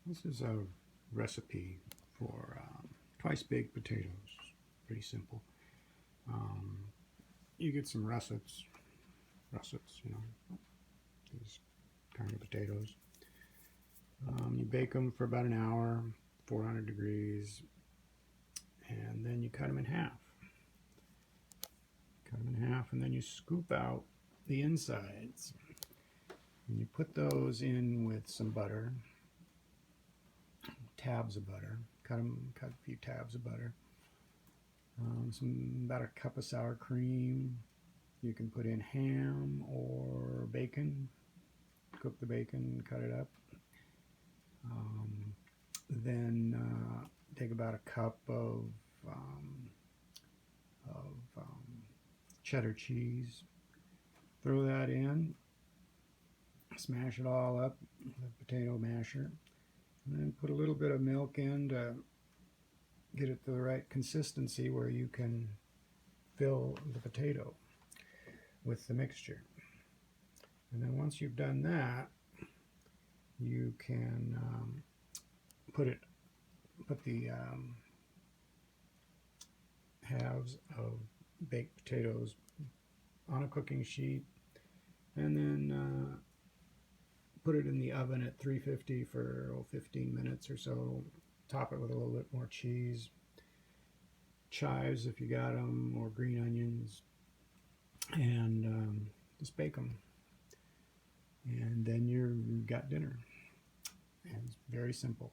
This is a recipe for twice baked potatoes. Pretty simple. Um, you get some russets, these kind of potatoes. You bake them for about an hour, 400 degrees, and then you cut them in half. Cut them in half, and then you scoop out the insides. And you put those in with some butter, tabs of butter. Cut a few tabs of butter. About a cup of sour cream. You can put in ham or bacon. Cook the bacon, cut it up. Then take about a cup of cheddar cheese. Throw that in. Smash it all up with a potato masher. And then put a little bit of milk in to get it to the right consistency where you can fill the potato with the mixture. And then once you've done that, you can put the halves of baked potatoes on a cooking sheet, and then put it in the oven at 350 for 15 minutes or so. Top it with a little bit more cheese, chives if you got them, or green onions, and just bake them. And then you've got dinner. And it's very simple.